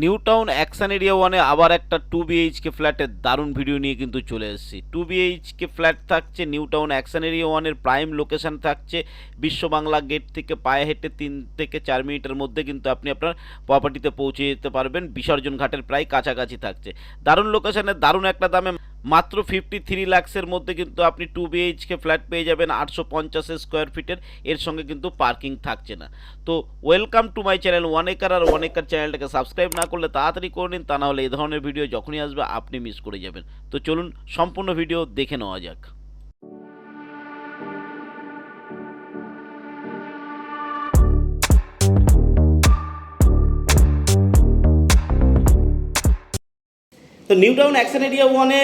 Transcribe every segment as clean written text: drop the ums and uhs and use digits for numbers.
New town action area ওয়ানে আবার একটা 2 BHK ফ্ল্যাটের দারুণ ভিডিও নিয়ে কিন্তু চলে এসেছি। 2 BHK ফ্ল্যাট থাকছে নিউ টাউন অ্যাকশন এরিয়া ওয়ানের প্রাইম লোকেশন থাকছে বিশ্ব বাংলা গেট থেকে পায়ে হেঁটে 3 থেকে 4 মিনিটের মধ্যে কিন্তু আপনি আপনার প্রপার্টিতে পৌঁছে যেতে পারবেন। বিসর্জন ঘাটের প্রায় কাছাকাছি থাকছে। দারুণ লোকেশনে দারুণ একটা দামে মাত্র 53 লাখসের মধ্যে কিন্তু আপনি 2 BHK ফ্ল্যাট পেয়ে যাবেন 850 স্কোয়ার ফিটের। এর সঙ্গে কিন্তু পার্কিং থাকছে না। তো welcome to my channel one acre. আর ওয়ান একর চ্যানেলটাকে সাবস্ক্রাইব না করলে তাড়াতাড়ি করে নিন, তা নাহলে এই ধরনের ভিডিও যখনই আসবে আপনি মিস করে যাবেন। তো চলুন সম্পূর্ণ ভিডিও দেখে নেওয়া যাক। তো নিউ টাউন অ্যাকশন এরিয়া ওয়ানে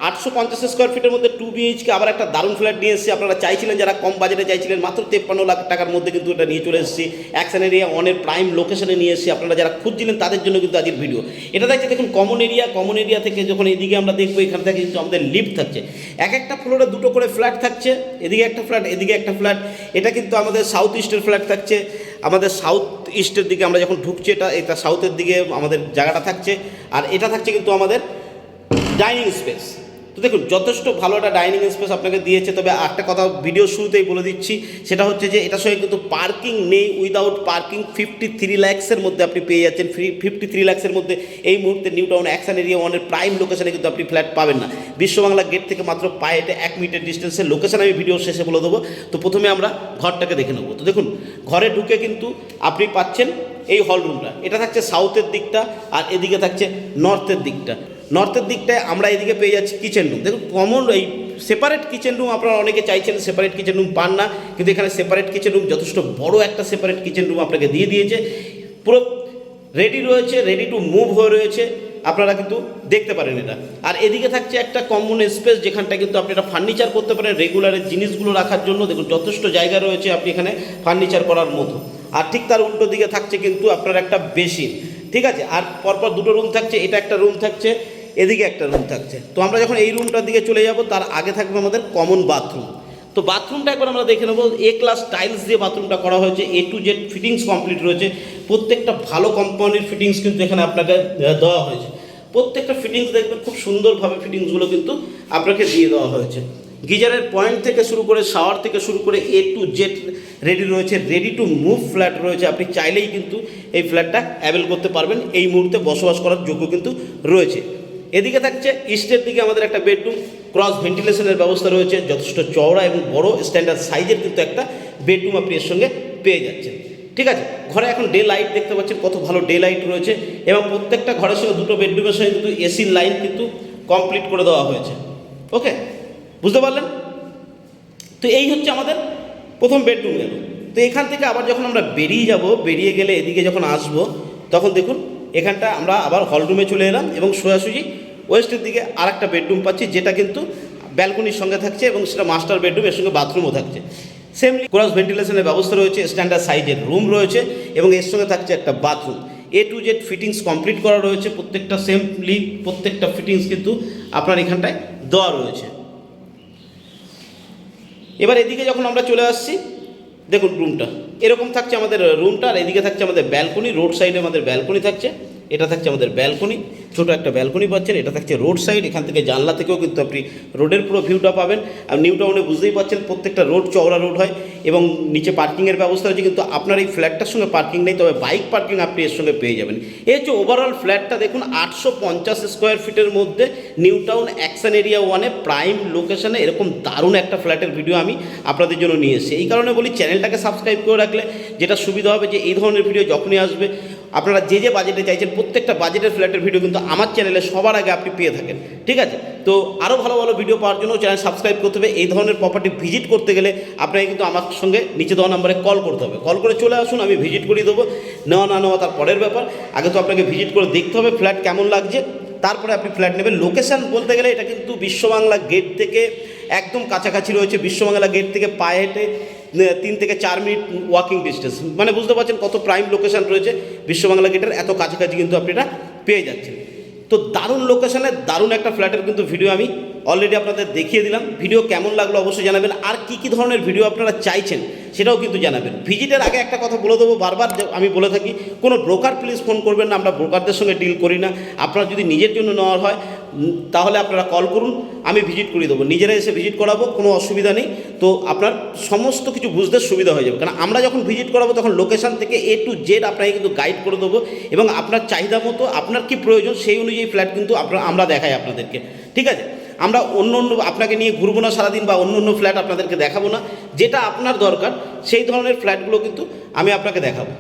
850 স্কোয়ার ফিটের মধ্যে 2 BHK আবার একটা দারুণ ফ্ল্যাট নিয়ে এসেছি। আপনারা চাইছিলেন, যারা কম বাজেটে চাইছিলেন, মাত্র 53 লাখ টাকার মধ্যে কিন্তু এটা নিয়ে চলে এসেছি। অ্যাকশন এরিয়া ওয়ানের প্রাইম লোকেশনে নিয়ে এসেছি। আপনারা যারা খুঁজছিলেন তাদের জন্য কিন্তু আজকের ভিডিও। এটা থাকছে দেখুন কমন এরিয়া থেকে যখন এদিকে আমরা দেখবো, এখান থেকে কিন্তু আমাদের লিফট থাকছে। এক একটা ফ্লোরে দুটো করে ফ্ল্যাট থাকছে, এদিকে একটা ফ্ল্যাট, এদিকে একটা ফ্ল্যাট। এটা কিন্তু আমাদের সাউথ ইস্টের ফ্ল্যাট থাকছে। আমাদের সাউথ ইস্টের দিকে আমরা যখন ঢুকছি, এটা সাউথের দিকে আমাদের জায়গাটা থাকছে। আর এটা থাকছে কিন্তু আমাদের ডাইনিং স্পেস। তো দেখুন যথেষ্ট ভালো একটা ডাইনিং স্পেস আপনাকে দিয়েছে। তবে একটা কথা ভিডিও শুরুতেই বলে দিচ্ছি, সেটা হচ্ছে যে এটার সঙ্গে কিন্তু পার্কিং নেই। উইদাউট পার্কিং 53 লাখসের মধ্যে আপনি পেয়ে যাচ্ছেন। 53 লাখসের মধ্যে এই মুহূর্তে নিউ টাউন অ্যাকশন এরিয়া ওয়ানের প্রাইম লোকেশনে কিন্তু আপনি ফ্ল্যাট পাবেন না। বিশ্ববাংলা গেট থেকে মাত্র পায়ে হেঁটে 1 মিনিটের ডিস্টেন্সের লোকেশন আমি ভিডিও শেষে বলে দেবো। তো প্রথমে আমরা ঘরটাকে দেখে নেবো। তো দেখুন ঘরে ঢুকে কিন্তু আপনি পাচ্ছেন এই হল রুমটা। এটা থাকছে সাউথের দিকটা, আর এদিকে থাকছে নর্থের দিকটা। নর্থের দিকটায় আমরা এদিকে পেয়ে যাচ্ছি কিচেন রুম। দেখুন কমন এই সেপারেট কিচেন রুম আপনারা অনেকে চাইছেন, সেপারেট কিচেন রুম পান না, কিন্তু এখানে সেপারেট কিচেন রুম, যথেষ্ট বড় একটা সেপারেট কিচেন রুম আপনাকে দিয়ে দিয়েছে। পুরো রেডি রয়েছে, রেডি টু মুভ হয়ে রয়েছে। আপনারা কিন্তু দেখতে পারেন এটা। আর এদিকে থাকছে একটা কমন স্পেস, যেখানটা কিন্তু আপনি একটা ফার্নিচার করতে পারেন রেগুলারের জিনিসগুলো রাখার জন্য। দেখুন যথেষ্ট জায়গা রয়েছে আপনি এখানে ফার্নিচার করার মতো। আর ঠিক তার উল্টো দিকে থাকছে কিন্তু আপনার একটা বেসিন, ঠিক আছে। আর পরপর দুটো রুম থাকছে, এটা একটা রুম থাকছে, এদিকে একটা রুম থাকছে। তো আমরা যখন এই রুমটার দিকে চলে যাব, তার আগে থাকবে আমাদের কমন বাথরুম। তো বাথরুমটা একবার আমরা দেখে নেবো। A ক্লাস টাইলস দিয়ে বাথরুমটা করা হয়েছে, A to Z fittings complete রয়েছে। প্রত্যেকটা ভালো কোম্পানির ফিটিংস কিন্তু এখানে আপনাকে দেওয়া হয়েছে। প্রত্যেকটা ফিটিংস দেখবেন খুব সুন্দরভাবে ফিটিংসগুলো কিন্তু আপনাকে দিয়ে দেওয়া হয়েছে। গিজারের পয়েন্ট থেকে শুরু করে, শাওয়ার থেকে শুরু করে A to Z রেডি রয়েছে। রেডি টু মুভ ফ্ল্যাট রয়েছে। আপনি চাইলেই কিন্তু এই ফ্ল্যাটটা অ্যাভেল করতে পারবেন। এই মুহূর্তে বসবাস করার যোগ্য কিন্তু রয়েছে। এদিকে থাকছে ইস্টের দিকে আমাদের একটা বেডরুম, ক্রস ভেন্টিলেশনের ব্যবস্থা রয়েছে। যথেষ্ট চওড়া এবং বড় স্ট্যান্ডার্ড সাইজের কিন্তু একটা বেডরুম আপনি এর সঙ্গে পেয়ে যাচ্ছেন, ঠিক আছে। ঘরে এখন ডে লাইট দেখতে পাচ্ছেন, কত ভালো ডে লাইট রয়েছে। এবং প্রত্যেকটা ঘরের সঙ্গে দুটো বেডরুমের সঙ্গে কিন্তু এসির লাইন কিন্তু কমপ্লিট করে দেওয়া হয়েছে। ওকে, বুঝতে পারলেন? তো এই হচ্ছে আমাদের প্রথম বেডরুম গেল। তো এখান থেকে আবার যখন আমরা বেরিয়ে যাব, বেরিয়ে গেলে এদিকে যখন আসবো, তখন দেখুন এখানটা আমরা আবার হলরুমে চলে এলাম এবং সোজাসুজি ওয়েস্টের দিকে আর একটা বেডরুম পাচ্ছি, যেটা কিন্তু ব্যালকনির সঙ্গে থাকছে এবং সেটা মাস্টার বেডরুম, এর সঙ্গে বাথরুমও থাকছে। সেমলি ক্রস ভেন্টিলেশনের ব্যবস্থা রয়েছে, স্ট্যান্ডার্ড সাইজের রুম রয়েছে এবং এর সঙ্গে থাকছে একটা bathroom. A to Z fittings complete করা রয়েছে। প্রত্যেকটা সেমলি প্রত্যেকটা ফিটিংস কিন্তু আপনার এখানটায় দেওয়া রয়েছে। এবার এদিকে যখন আমরা চলে আসছি, দেখুন রুমটা এরকম থাকছে আমাদের রুমটা। আর এদিকে থাকছে আমাদের ব্যালকনি, রোড সাইডে আমাদের ব্যালকনি থাকছে। এটা থাকছে আমাদের ব্যালকনি, ছোটো একটা ব্যালকনি পাচ্ছেন। এটা থাকছে রোড সাইড, এখান থেকে জানলা থেকেও কিন্তু আপনি রোডের পুরো ভিউটা পাবেন। আর নিউ টাউনে বুঝতেই পারছেন প্রত্যেকটা রোড চওড়া রোড হয় এবং নিচে পার্কিংয়ের ব্যবস্থা রয়েছে। কিন্তু আপনার এই ফ্ল্যাটটার সঙ্গে পার্কিং নেই, তবে বাইক পার্কিং আপনি এর সঙ্গে পেয়ে যাবেন। এই হচ্ছে ওভারঅল ফ্ল্যাটটা। দেখুন 850 স্কোয়ার ফিটের মধ্যে নিউ টাউন অ্যাকশন এরিয়া ওয়ানে প্রাইম লোকেশনে এরকম দারুণ একটা ফ্ল্যাটের ভিডিও আমি আপনাদের জন্য নিয়ে এসেছি। এই কারণে বলি চ্যানেলটাকে সাবস্ক্রাইব করে রাখলে যেটা সুবিধা হবে, যে এই ধরনের ভিডিও যখনই আসবে আপনারা যে যে বাজেটে চাইছেন, প্রত্যেকটা বাজেটের ফ্ল্যাটের ভিডিও কিন্তু আমার চ্যানেলে সবার আগে আপনি পেয়ে থাকেন, ঠিক আছে। তো আরও ভালো ভালো ভিডিও পাওয়ার জন্য চ্যানেল সাবস্ক্রাইব করতে হবে। এই ধরনের প্রপার্টি ভিজিট করতে গেলে আপনাকে কিন্তু আমার সঙ্গে নিচে দেওয়া নাম্বারে কল করতে হবে। কল করে চলে আসুন, আমি ভিজিট করিয়ে দেবো। নেওয়া না নেওয়া তার পরের ব্যাপার। আগে তো আপনাকে ভিজিট করে দেখতে হবে ফ্ল্যাট কেমন লাগছে, তারপরে আপনি ফ্ল্যাট নেবেন। লোকেশান বলতে গেলে এটা কিন্তু বিশ্ববাংলা গেট থেকে একদম কাছাকাছি রয়েছে। বিশ্ববাংলা গেট থেকে পায়ে হেঁটে 3 থেকে 4 মিনিট ওয়াকিং ডিস্টেন্স, মানে বুঝতে পারছেন কত প্রাইম লোকেশান রয়েছে। বিশ্ববাংলা গেটের এত কাছাকাছি কিন্তু আপনি এটা পেয়ে যাচ্ছেন। তো দারুণ লোকেশানে দারুণ একটা ফ্ল্যাটের কিন্তু ভিডিও আমি অলরেডি আপনাদের দেখিয়ে দিলাম। ভিডিও কেমন লাগলো অবশ্যই জানাবেন, আর কি কি ধরনের ভিডিও আপনারা চাইছেন সেটাও কিন্তু জানাবেন। ভিজিটের আগে একটা কথা বলে দেবো, বারবার আমি বলে থাকি, কোনো ব্রোকার প্লিজ ফোন করবেন না, আমরা ব্রোকারদের সঙ্গে ডিল করি না। আপনারা যদি নিজের জন্য নেওয়ার হয় তাহলে আপনারা কল করুন, আমি ভিজিট করিয়ে দেবো, নিজেরা এসে ভিজিট করাবো, কোনো অসুবিধা নেই। তো আপনার সমস্ত কিছু বুঝতে সুবিধা হয়ে যাবে, কারণ আমরা যখন ভিজিট করাবো তখন লোকেশান থেকে A to Z আপনাকে কিন্তু গাইড করে দেবো, এবং আপনার চাহিদা মতো আপনার কি প্রয়োজন সেই অনুযায়ী ফ্ল্যাট কিন্তু আমরা দেখাই আপনাদেরকে, ঠিক আছে? আমরা অন্য আপনাকে নিয়ে ঘুরবো না সারাদিন, বা অন্য ফ্ল্যাট আপনাদেরকে দেখাবো না। যেটা আপনার দরকার সেই ধরনের ফ্ল্যাটগুলো কিন্তু আমি আপনাকে দেখাবো।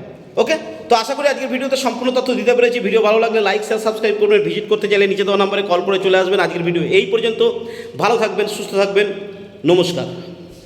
ওকে, তো আশা করি আজকের ভিডিওতে সম্পূর্ণ তথ্য দিতে পেরেছি। ভিডিও ভালো লাগলে লাইক শেয়ার সাবস্ক্রাইব করবেন। ভিজিট করতে চাইলে নিচে দেওয়া নাম্বারে কল করে চলে আসবেন। আজকের ভিডিও এই পর্যন্ত। ভালো থাকবেন, সুস্থ থাকবেন, নমস্কার।